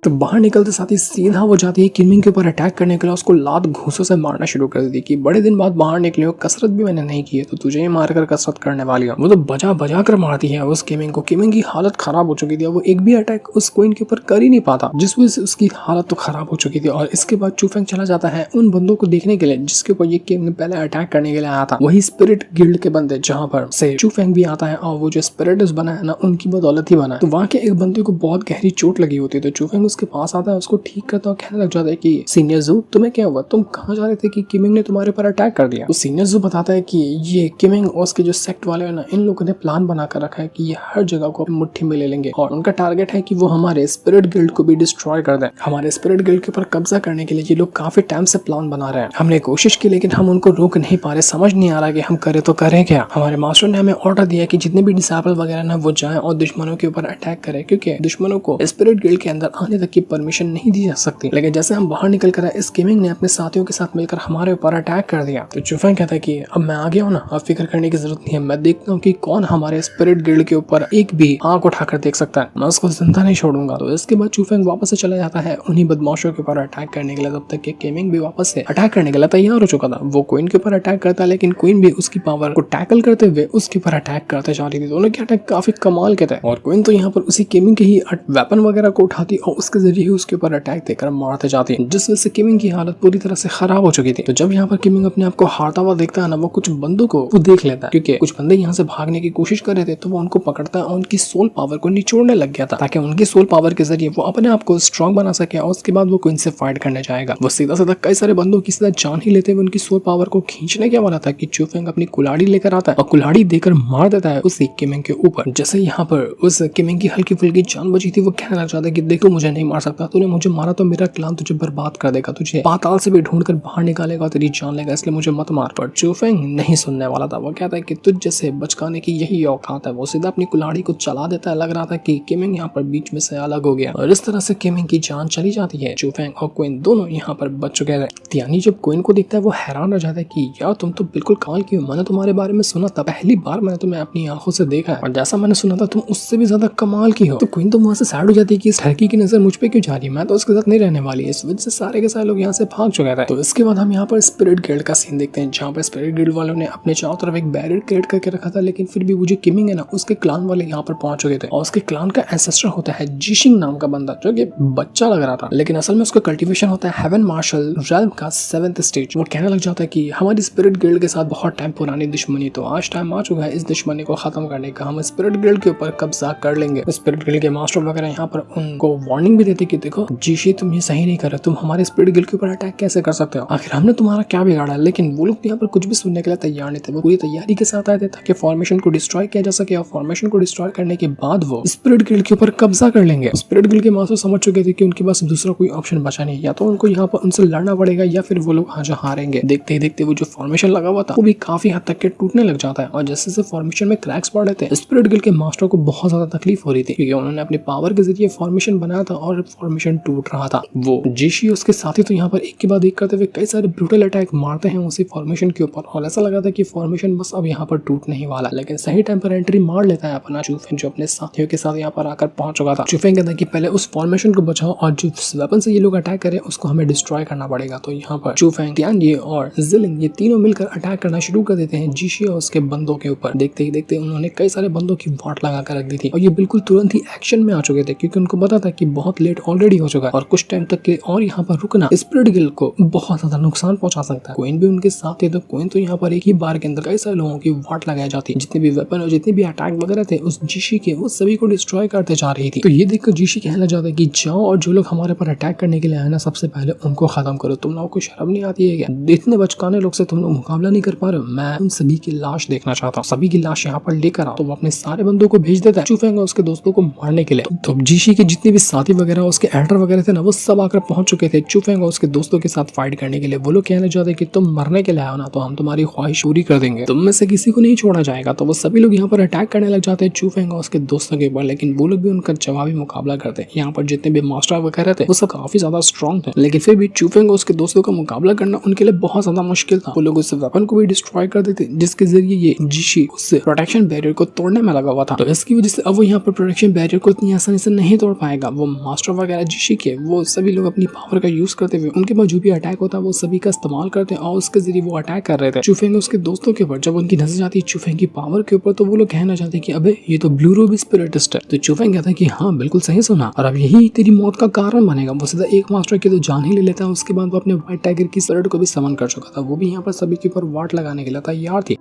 तो बाहर निकलते साथ ही सीधा वो जाती है किनमिंग के ऊपर अटैक करने के लिए, उसको लात घूंसों से मारना शुरू कर देती कि बड़े दिन बाद बाहर निकले हो, कसरत भी मैंने नहीं की है तो तुझे ही मारकर कसरत करने वाली हो। वो तो बजा बजा कर मारती है उस किनमिंग को। किनमिंग की हालत खराब हो चुकी थी, वो एक भी अटैक उस क्वीन के ऊपर कर ही नहीं पाता, जिस वजह से उसकी हालत तो खराब हो चुकी थी। और इसके बाद चूफेंग चला जाता है उन बंदों को देखने के लिए जिसके ऊपर ये किनमिंग पहले अटैक करने के लिए आया था, वही स्पिरिट गिल्ड के बंदे, जहाँ पर से चूफेंग भी आता है और वो जो स्पिरिट बना है ना उनकी बदौलत ही बना है। तो वहाँ के एक बंदे को बहुत गहरी चोट लगी होती है, तो चूफेंग उसके पास आता है, उसको ठीक करता और कहने लग जाता है कि सीनियर जू तुम्हें क्या हुआ, तुम कहाँ जा रहे थे कि किमिंग ने तुम्हारे पर अटैक कर दिया। तो सीनियर जू बताता है कि ये किमिंग और उसके जो सेक्ट वाले हैं ना, इन लोगों ने प्लान बना कर रखा है कि ये हर जगह को अपनी मुट्ठी में ले लेंगे और उनका टारगेट है कि वो हमारे स्पिरिट गिल्ड को भी डिस्ट्रॉय कर दें। हमारे स्पिरिट गिल्ड के ऊपर कब्जा करने के लिए ये लोग काफी टाइम से प्लान बना रहे हैं। हमने कोशिश की लेकिन हम उनको रोक नहीं पा रहे, समझ नहीं आ रहा कि हम करें तो करें क्या। हमारे मास्टर ने हमें ऑर्डर दिया कि जितने भी डिसाइपल वगैरह ना वो जाएं और दुश्मनों के ऊपर अटैक करें, क्योंकि दुश्मनों को स्पिरिट गिल्ड के अंदर आने तक की परमिशन नहीं दी जा सकती। लेकिन जैसे हम बाहर निकल कर इस किमिंग ने अपने साथियों के साथ मिलकर हमारे ऊपर अटैक कर दिया। तो चूफेंग कहता है कि अब मैं आ गया हूँ ना, अब फिक्र करने की जरूरत नहीं है, मैं देखता हूँ कि कौन हमारे स्पिरिट गिल्ड के ऊपर एक भी आंख उठाकर देख सकता है, मैं उसको जिंदा नहीं छोड़ूंगा। तो इसके बाद चूफेंग वापस से चला जाता है उन्हीं बदमाशों के ऊपर अटैक करने के लिए, तब तक कि किमिंग भी वापस से अटैक करने के लिए तैयार हो चुका था। वो क्वीन के ऊपर अटैक करता है, लेकिन क्वीन भी उसकी पावर को टैकल करते हुए उसके ऊपर अटैक करते जा रही थी। दोनों के अटैक काफी कमाल के थे और क्वीन तो यहाँ पर उसी किमिंग के ही वेपन वगैरह को उठाती और उसके जरिए उसके ऊपर अटैक देकर मारते जाती, जिस वजह से किमिंग की हालत पूरी तरह से खराब हो चुकी थी। तो जब यहाँ पर किमिंग अपने आप को हारता हुआ देखता है ना, वो कुछ बंदों को वो देख लेता है, क्योंकि कुछ बंदे यहाँ से भागने की कोशिश कर रहे थे, तो वो उनको पकड़ता है और उनकी सोल पावर को निचोड़ने लग गया था, ताकि उनकी सोल पावर के जरिए वो अपने आप को स्ट्रॉन्ग बना सके और उसके बाद वो क्वीन से फाइट करने जाएगा। वो सीधा सीधा कई सारे बंदों की सीधा जान ही लेते हुए उनकी सोल पावर को खींचने क्या वाला था कि चूफेंग अपनी कुल्हाड़ी लेकर आता है और कुल्हाड़ी देकर मार देता है उसी किमिंग के ऊपर। जैसे यहाँ पर उस किमिंग की हल्की फुल्की जान बची थी, वो कहने लग जाता है कि देखो मुझे नहीं मार सकता, तूने मुझे मारा तो मेरा क्लान तुझे बर्बाद कर देगा, तुझे पाताल से भी ढूंढ कर बाहर निकालेगा, तेरी जान लेगा, इसलिए मुझे मत मार। पर चूफेंग नहीं सुनने वाला था, वो कहता है कि तुझ जैसे बचकाने की यही औकात है। वो सीधा अपनी कुल्हाड़ी को चला देता है, लग रहा था कि किमिंग यहाँ पर बीच में से अलग हो गया और इस तरह से किमिंग की जान चली जाती है। चूफेंग और क्वीन दोनों यहाँ पर बच चुके थे। यानी जब क्वीन को दिखता है वो हैरान हो जाता है कि यार तुम तो बिल्कुल कमाल की हो, मैंने तुम्हारे बारे में सुना था, पहली बार मैंने तुम्हें अपनी आंखों से देखा है और जैसा मैंने सुना था तुम उससे भी ज्यादा कमाल की हो। तो क्वीन तो वहां से सैड हो जाती है कि इस लड़की की नजर मुझ पे क्यों जा रही है, मैं तो उसके साथ नहीं रहने वाली है। इस वजह से सारे के सारे लोग यहाँ से भाग चुके थे। तो इसके बाद हम यहाँ पर स्पिरिट गिल्ड का सीन देखते हैं, जहाँ पर स्पिरिट गिल्ड वालों ने अपने चारों तरफ एक बैरियर क्रिएट करके रखा था, लेकिन फिर भी वो जो किमिंग है ना, उसके क्लान वाले यहाँ पर पहुंच चुके थे और उसके क्लान का एंसेस्टर होता है जिशिंग नाम का बंदा, जो कि बच्चा लग रहा था, लेकिन असल में उसका कल्टीवेशन होता है हेवन मार्शल रेल्म का 7th स्टेज। वो कहने लग जाता है कि हमारी स्पिरिट गिल्ड के साथ बहुत टाइम पुरानी दुश्मनी, तो आज टाइम आ चुका है इस दुश्मनी को खत्म करने का, हम स्पिरिट गिल्ड के ऊपर कब्जा कर लेंगे। स्पिरिट गिल्ड के मास्टर वगैरह यहाँ पर उनको वार्निंग भी देते कि देखो जीशी तुम ये सही नहीं कर रहे, तुम हमारे स्पिरिट गिल्ड के ऊपर अटैक कैसे कर सकते हो, आखिर हमने तुम्हारा क्या बिगाड़ा। लेकिन वो लोग यहाँ पर कुछ भी सुनने के लिए तैयार नहीं थे, वो पूरी तैयारी के साथ आए थे ताकि फॉर्मेशन को डिस्ट्रॉय किया जा सके और फॉर्मेशन को डिस्ट्रॉय करने के बाद वो स्पिरिट गिल्ड के ऊपर कब्जा कर लेंगे। स्पिरिट गिल्ड के मास्टर समझ चुके थे कि उनके पास दूसरा कोई ऑप्शन बचा नहीं, या तो उनको यहाँ पर उनसे लड़ना पड़ेगा या फिर वो लोग आज हारेंगे। देखते ही देखते वो जो फॉर्मेशन लगा हुआ था वो भी काफी हद तक के टूटने लग जाता है और जैसे जैसे फॉर्मेशन में क्रैक्स पड़ रहे थे, स्पिरिट गिल्ड के मास्टर को बहुत ज्यादा तकलीफ हो रही थी, क्योंकि उन्होंने अपनी पावर के जरिए फॉर्मेशन बनाया था और फॉर्मेशन टूट रहा था। वो जीशी उसके साथी तो यहाँ पर एक के बाद एक करते हुए कई सारे ब्रूटल अटैक मारते हैं उसी फॉर्मेशन के ऊपर और ऐसा लगा था कि फॉर्मेशन बस अब यहाँ पर टूट नहीं वाला, लेकिन सही टाइम पर एंट्री मार लेता है अपना चूफेंग, जो अपने साथियों के साथ यहाँ पर आकर पहुंच चुका था। चूफेंग कहता है कि पहले उस फॉर्मेशन को बचाओ और जो वेपन से ये लोग अटैक करें उसको हमें डिस्ट्रॉय करना पड़ेगा। तो यहाँ पर चूफेंग, तियानजी और जिलिंग ये तीनों मिलकर अटैक करना शुरू कर देते हैं जीशी और उसके बंदों के ऊपर। देखते ही देखते उन्होंने कई सारे बंदों की वाट लगा कर रख दी थी और ये बिल्कुल तुरंत ही एक्शन में आ चुके थे, क्योंकि उनको पता था कि बहुत बहुत लेट ऑलरेडी हो चुका है और कुछ टाइम तक के और यहाँ पर रुकना स्पिरिट गिल्ड को बहुत ज्यादा नुकसान पहुंचा सकता है। क्वीन भी उनके साथ थे तो क्वीन तो यहाँ पर एक ही बार के अंदर कई सारे लोगों की वाट लगाई जाती, जितने भी वेपन और जितने भी अटैक वगैरह थे उस जीशी के वो सभी को डिस्ट्रॉय करते जा रही थी। तो ये देखकर जीशी कहना चाहता है कि जाओ और जो लोग हमारे पर अटैक करने के लिए आए ना सबसे पहले उनको खत्म करो। तुम लोगों को शर्म नहीं आती है क्या? इतने बचकाने लोग से तुम लोग मुकाबला नहीं कर पा रहे हो? मैं उन सभी की लाश देखना चाहता हूँ, सभी की लाश यहाँ पर लेकर आओ। तो वो अपने सारे बंदों को भेज देता है चूफेंग और उसके दोस्तों को मारने के लिए। तो जीशी के जितने भी साथी वगैरह उसके एल्डर वगैरह थे ना वो सब आकर पहुंच चुके थे चूफेंग और उसके दोस्तों के साथ फाइट करने के लिए। वो लोग कहने चाहते कि तुम मरने के लिए आओ ना तो हम तुम्हारी ख्वाहिश पूरी कर देंगे, तुम में से किसी को नहीं छोड़ा जाएगा। तो वो सभी लोग यहाँ पर अटैक करने लग जाते हैं चूफेंग और उसके दोस्तों के ऊपर, लेकिन वो लोग भी उनका जवाबी मुकाबला करते हैं। यहाँ पर जितने भी मास्टर वगैरह थे वो सब काफी ज्यादा स्ट्रॉन्ग थे, लेकिन फिर भी चूफेंग और उसके दोस्तों का मुकाबला करना उनके लिए बहुत ज्यादा मुश्किल था। वो लोग उस वेपन को भी डिस्ट्रॉय कर देते जिसके जरिए ये जीशी उस प्रोटेक्शन बैरियर को तोड़ने में लगा हुआ था। तो इसकी वजह से अब वो यहाँ पर प्रोटेक्शन बैरियर को इतनी आसानी से नहीं तोड़ पाएगा। वो मास्टर वगैरह जीशी के वो सभी लोग अपनी पावर का यूज करते हुए उनके पास जो भी अटैक होता है वो सभी का इस्तेमाल करते हैं और उसके जरिए वो अटैक कर रहे थे चूफेंग उसके दोस्तों के ऊपर। जब उनकी नजर जाती है चूफेंग की पावर के ऊपर तो वो लोग कहना चाहते हैं कि अबे ये तो ब्लू रूबी स्पिरिटिस्ट है। तो चूफेंग कहता है कि हाँ बिल्कुल सही सुना और अब यही तेरी मौत का कारण बनेगा। वो सीधा एक मास्टर की तो जान ही ले लेता है। उसके बाद वो अपने व्हाइट टाइगर की स्पिरिट को भी समन कर चुका था, वो भी यहाँ पर सभी के ऊपर वाट लगाने के लिए तैयार थी।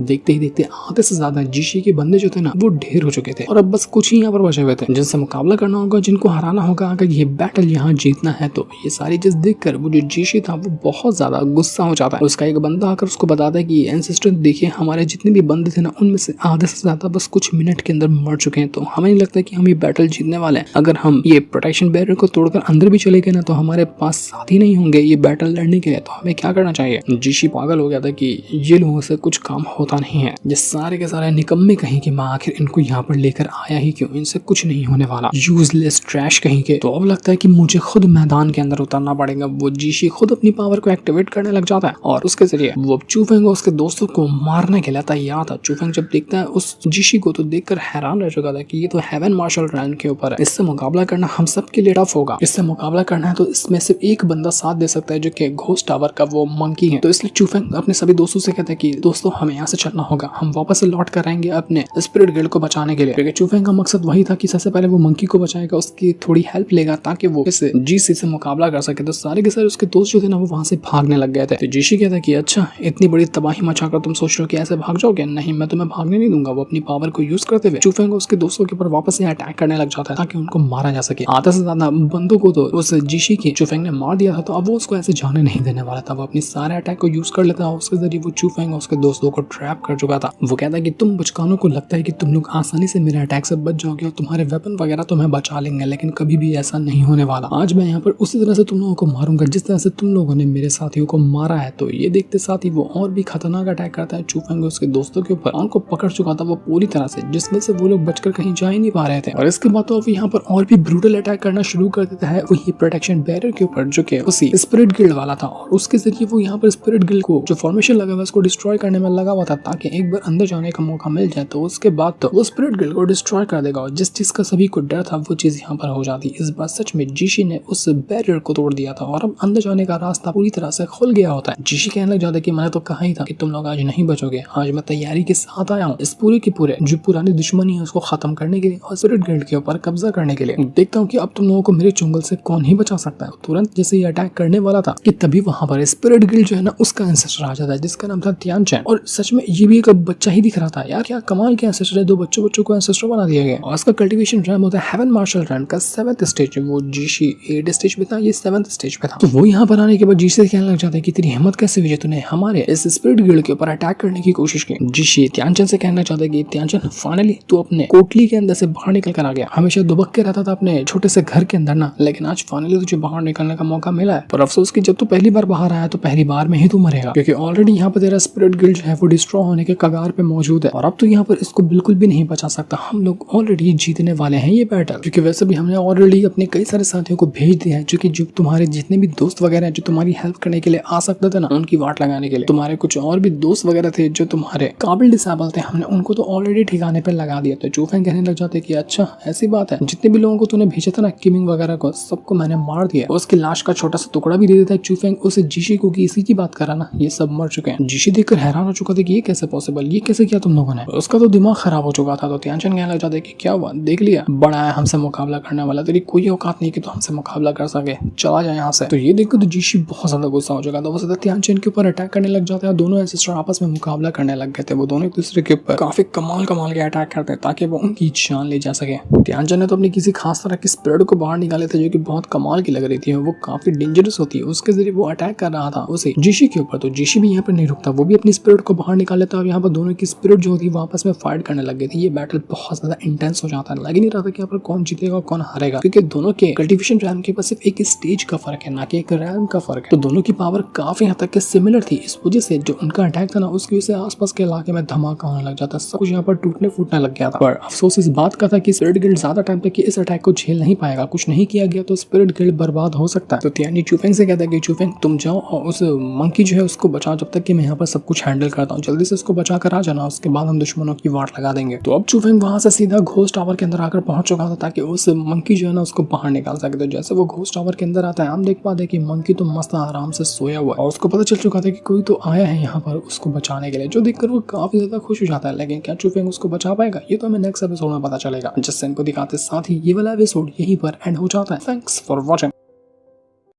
देखते ही देखते आधे से ज्यादा जीशी के बंदे जो थे ना वो ढेर हो चुके थे और अब बस कुछ ही यहाँ पर बचे हुए थे जिनसे मुकाबला करना होगा, जिनको हराना होगा। अगर ये बैटल यहाँ जीतना है तो ये सारी चीज देखकर वो जो जीशी था वो बहुत ज्यादा गुस्सा हो जाता है। उसका एक बंदा आकर उसको बताता है कि एंसेस्टर देखिए हमारे जितने भी बंदे थे ना उनमें से आधे से ज्यादा बस कुछ मिनट के अंदर मर चुके हैं, तो हमें नहीं लगता कि हम ये बैटल जीतने वाले हैं। अगर हम ये प्रोटेक्शन बैरियर को तोड़कर अंदर भी चले गए ना तो हमारे पास साथी नहीं होंगे ये बैटल लड़ने के लिए, तो हमें क्या करना चाहिए। जीशी पागल हो गया था कि ये लोगों से कुछ काम होता नहीं है, ये सारे के सारे निकम्मे कहीं के, मैं आखिर इनको यहाँ पर लेकर आया ही क्यों, इनसे कुछ नहीं होने वाला, यूजलेस ट्रैश कहीं के। तो अब लगता है कि मुझे खुद मैदान के अंदर उतरना पड़ेगा। वो जीशी खुद अपनी पावर को एक्टिवेट करने लग जाता है और उसके जरिए वो चूफेंग और उसके दोस्तों को मारने के लिए तैयार था। चूफेंग जब देखता है उस जीशी को तो देखकर हैरान रह चुका था कि ये तो हेवन मार्शल रैंक के ऊपर है, इससे मुकाबला करना हम सब के लिए टफ होगा। इससे मुकाबला करना है तो इसमें सिर्फ एक बंदा साथ दे सकता है जो कि घोस्ट टावर का वो मंकी है। तो इसलिए चूफेंग अपने सभी दोस्तों से कहता है कि दोस्तों हमें यहाँ से चलना होगा, हम वापस से लौट कर आएंगे अपने स्पिरिट गिल्ड को बचाने के लिए। क्योंकि चूफेंग का मकसद वही था कि सबसे पहले वो मंकी को बचाएगा, उसकी थोड़ी हेल्प लेगा ताकि वो इस जीसी से मुकाबला कर सके। तो सारे के सारे उसके दोस्त जो थे ना वो वहां से भागने लग गए थे। तो जीसी कहता कि अच्छा इतनी बड़ी तबाही मचाकर तुम सोच रहे हो कि ऐसे भाग जाओगे, नहीं मैं तुम्हें भागने नहीं दूंगा। वो अपनी पावर को यूज करते हुए चूफेंग उसके दोस्तों के ऊपर वापस से अटैक करने लग जाता है ताकि उनको मारा जा सके। आधे से ज्यादा बंदों को तो उस जीसी के चूफेंग ने मार दिया था, तो अब वो उसको ऐसे जाने नहीं देने वाला था। वो अपनी सारे अटैक को यूज कर लेता है, उसके जरिए वो चूफेंग उसके दोस्तों को ट्रैप कर चुका था। वो कहता है कि तुम बचकानों को लगता है कि तुम लोग आसानी से मेरे अटैक से बच जाओगे और तुम्हारे वेपन वगैरह तुम्हें बचा लेंगे, लेकिन कभी भी ऐसा नहीं होने वाला। आज मैं यहाँ पर उसी तरह से तुम लोगों को मारूंगा जिस तरह से तुम लोगों ने मेरे साथियों को मारा है। तो ये देखते साथ ही वो और भी खतरनाक अटैक करता है चूफेंग उसके दोस्तों के ऊपर। उनको पकड़ चुका था वो पूरी तरह से, जिसमें से वो लोग बचकर कहीं जा ही नहीं पा रहे थे। और इसके बाद तो अब यहाँ पर और भी ब्रूटल अटैक करना शुरू कर देता है वही प्रोटेक्शन बैरियर के ऊपर जो कि उसी स्पिरिट गिल्ड वाला था। और उसके जरिए वो यहाँ पर स्पिरिट गिल्ड को जो फॉर्मेशन लगा हुआ उसको डिस्ट्रॉय करने में लगा हुआ था ताकि एक बार अंदर जाने का मौका मिल जाए। तो उसके बाद तो वो स्पिरिट गिल्ड को डिस्ट्रॉय कर देगा और जिस चीज का सभी को डर था वो चीज यहाँ पर हो जाती। इस बार सच में जीशी ने उस बैरियर को तोड़ दिया था और अब अंदर जाने का रास्ता पूरी तरह से खुल गया होता है। जीशी कहने लग जाता है कि मैंने तो कहा ही था कि तुम लोग आज नहीं बचोगे, आज मैं तैयारी के साथ आया हूँ इस पूरे के पूरे जो पुरानी दुश्मनी है उसको खत्म करने के लिए और स्पिरिट गिल्ड के ऊपर कब्जा करने के लिए। देखता हूँ कि अब तुम लोगों को मेरे चुंगल से कौन ही बचा सकता है। तुरंत जैसे ये अटैक करने वाला था कि तभी वहां पर स्पिरिट गिल्ड जो है ना उसका एंसेस्टर आ जाता है जिसका नाम था तियानचेन। और सच में ये भी एक बच्चा ही दिख रहा था यार, क्या कमाल के एंसेस्टर है, दो बच्चों को एंसेस्टर बना दिया गया। और इसका कल्टीवेशन रैंक होता है हेवन मार्शल रैंक का 7th स्टेज। वो जीशी 8 स्टेज पे था, ये 7th स्टेज पे था। तो वो यहाँ पर आने के बाद जीशी से कहने लग जाता है कि तेरी हिम्मत कैसे हुई तूने हमारे इस स्पिरिट गिल्ड के ऊपर अटैक करने की कोशिश की। जीशी तियानचेन से कहना चाहता है कि तियानचेन फाइनली तू अपने कोटली के अंदर से बाहर निकल कर आ गया। हमेशा दुबक के रहता था अपने छोटे से घर के अंदर ना, लेकिन आज फाइनली तुझे बाहर निकलने का मौका मिला है। पर अफसोस कि जब तू पहली बार बाहर आया तो पहली बार में ही तू मरेगा, क्योंकि ऑलरेडी यहाँ पर तेरा स्पिरिट गिल्ड जो है वो डिस्ट्रॉय होने के कगार पे मौजूद है और अब तो यहाँ पर इसको बिल्कुल भी नहीं बचा सकता। हम लोग ऑलरेडी जीतने वाले हैं ये बैटल, क्योंकि वैसे भी हमने ऑलरेडी अपने कई सारे साथियों को भेज दिया है जो तुम्हारे जितने भी दोस्त वगैरह हैं जो तुम्हारी हेल्प करने के लिए आ सकते थे ना उनकी वाट लगाने के लिए। तुम्हारे कुछ और भी दोस्त वगैरह थे जो तुम्हारे काबिल डिसेबल थे, हमने उनको तो ऑलरेडी ठिकाने पे लगा दिया। तो चूफेंग कहने लग जाते कि अच्छा ऐसी बात है, जितने भी लोगों को तूने भेजा था ना किमिंग वगैरह को सबको मैंने मार दिया। उसकी लाश का छोटा सा टुकड़ा भी दे देता है चूफेंग उसे जीशी को कि इसी की बात करा ना, ये सब मर चुके हैं। जीशी देखकर हैरान हो चुका था कि ये कैसे पॉसिबल, ये कैसे किया तुम लोगों ने। उसका तो दिमाग खराब हो चुका था। तो त्यानचन कहने लग जाता है कि क्या हुआ, देख लिया बड़ा है हमसे मुकाबला करने वाला, तेरी कोई औकात नहीं कि तो हमसे मुकाबला कर सके, चला जाए यहाँ से। तो ये देखो तो जीशी बहुत ज्यादा गुस्सा हो चुका था। वो सीधा त्यानचन के ऊपर अटैक करने लग जाता है। दोनों एंसेस्टर आपस में मुकाबला करने लग गए थे। वो दोनों एक दूसरे के ऊपर काफी कमाल के अटैक करते हैं ताकि वो उनकी जान ले जा सके। त्यानचन ने तो अपनी किसी खास तरह की स्पिरिट को बाहर निकाले थे जो कि बहुत कमाल की लग रही थी, वो काफी डेंजरस होती है। उसके जरिए वो अटैक कर रहा था उसे जीशी के ऊपर। तो जीशी भी यहाँ पर नहीं रुकता, वो भी अपनी स्पिरिट को बाहर निकाल लेता है। यहाँ पर दोनों की स्पिरिट जो होती है आपस में फाइट करने लग गई थी। ये बैटल बहुत ज्यादा इंटेंस हो जाता है। लग ही नहीं रहा था कि यहाँ पर कौन जीतेगा और कौन हारेगा, क्योंकि दोनों के कल्टीवेशन रैम के पास सिर्फ एक स्टेज का फर्क है, ना कि एक रैम का फर्क है। तो दोनों की पावर काफी हद तक सिमिलर थी। इस वजह से जो उनका अटैक था ना, उसकी वजह से आसपास के इलाके में धमाका होने लग जाता, सब कुछ यहाँ पर टूटने फूटने लग गया था। पर अफसोस इस बात का था कि स्पिरिट गिल्ड ज्यादा टाइम तक इस अटैक को झेल नहीं पाएगा। कुछ नहीं किया गया तो स्पिरिट गिल्ड बर्बाद हो सकता है। तो त्यानी चुफेंग से कहता है कि चुफेंग तुम जाओ और उस मंकी जो है उसको बचाओ, जब तक कि मैं यहाँ पर सब कुछ हैंडल करता हूँ। जल्दी से उसको बचा कर आ जाना, उसके बाद हम दुश्मनों की वाट लगा देंगे। तो अब चुफेंग वहां से सीधा घोस्ट टावर के अंदर आकर पहुंच चुका था ताकि उस मंकी जो है ना उसको बाहर निकाल सके। तो जैसे वो घोस्ट टावर के अंदर आता है, हम देख पाते हैं कि मंकी तो मस्त आराम से सोया हुआ है और उसको पता चल चुका था कि कोई तो आया है यहाँ पर उसको बचाने के लिए, जो देखकर वो काफी ज्यादा खुश हो जाता है। लेकिन क्या चुफेंग उसको बचा पाएगा, ये तो हमें नेक्स्ट एपिसोड में पता चलेगा। जिससे इनको दिखाते साथ ही ये वाला एपिसोड यहीं पर एंड हो जाता है। Thanks for watching.